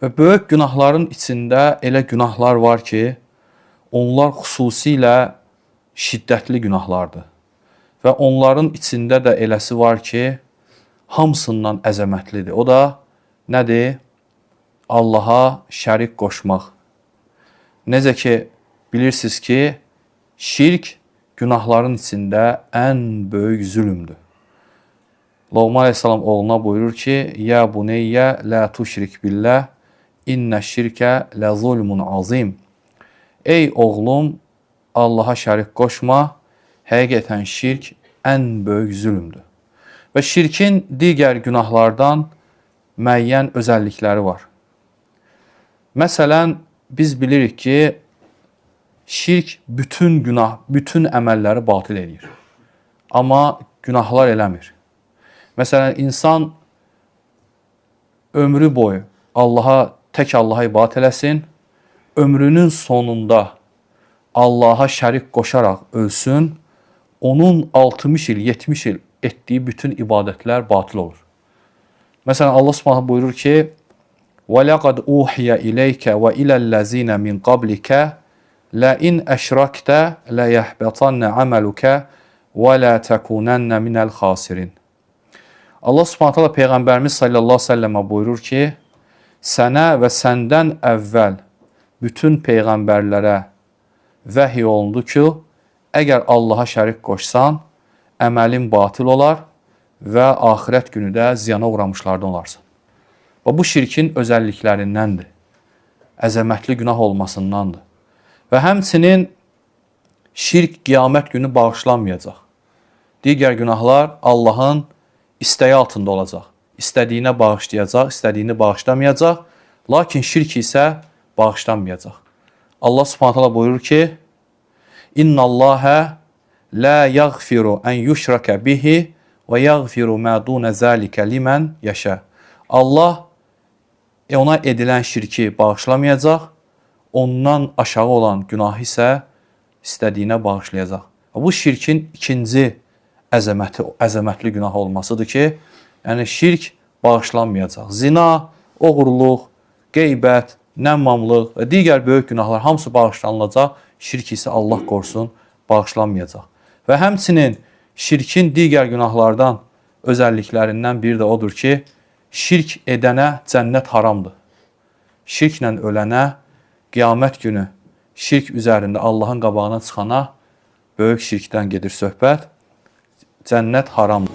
Və böyük günahların içində elə günahlar var ki, onlar xüsusilə şiddətli günahlardır. Və onların içində də eləsi var ki, hamısından əzəmətlidir. O da nədir? Allaha şərik qoşmaq. Necə ki, bilirsiniz ki, şirk günahların içində ən böyük zülümdür. Loğman Aleyhisselam oğluna buyurur ki, Ya buneyyə la tuşrik billah, innə şirkə lə zulmun azim. Ey oğlum, Allaha şərik qoşma, həqiqətən şirk ən böyük zülümdür. Və şirkin digər günahlardan müəyyən özəllikləri var. Məsələn, biz bilirik ki, şirk bütün əməlləri batil edir. Amma günahlar eləmir. Məsələn, insan ömrü boyu tək Allaha ibadət eləsin, ömrünün sonunda Allaha şərik qoşaraq ölsün, onun 60 il, 70 il etdiyi bütün ibadətlər batil olur. Məsələn, Allah Subhanahu buyurur ki, وَلَقَدْ أُوحِيَ إِلَيْكَ وَإِلَى الَّذِينَ مِنْ قَبْلِكَ لَإِنْ أَشْرَكْتَ لَيَحْبَطَنَّ عَمَلُكَ وَلَا تَكُونَنَّ مِنَ الْخَاسِرِينَ. Allah Subhanahu taala Peyğəmbərimiz sallallahu əleyhi və səlləmə buyurur ki, sənə və səndən əvvəl bütün peyğəmbərlərə vəhiy olundu ki, əgər Allaha şərik qoşsan, əməlin batil olar və axirət günü də ziyana uğramışlardan olarsan. Və bu şirkin özəlliklərindəndir. Əzəmətli günah olmasındandır. Və həmçinin şirk qiyamət günü bağışlanmayacaq. Digər günahlar Allahın istəyi altında olacaq. İstədiyinə bağışlayacaq, istədiyini bağışlamayacaq. Lakin şirk isə bağışlanmayacaq. Allah Subhanahu taala buyurur ki, İnna Allaha la yaghfiru an yushraka bihi və yaghfiru ma dun zalika limen yasha. Allah ona edilən şirki bağışlamayacaq, ondan aşağı olan günahı isə istədiyinə bağışlayacaq. Bu şirkin ikinci əzəmətli günah olmasıdır ki, yəni şirk bağışlanmayacaq. Zina, oğurluq, qeybət, nəmmamlıq və digər böyük günahlar hamısı bağışlanılacaq, şirk isə Allah qorusun bağışlanmayacaq. Və həmçinin şirkin digər günahlardan özəlliklərindən biri də odur ki, şirk edənə cənnət haramdır. Şirklə ölənə qiyamət günü şirk üzərində Allahın qabağına çıxana böyük şirkdən gedir söhbət. Cənnət haramdır.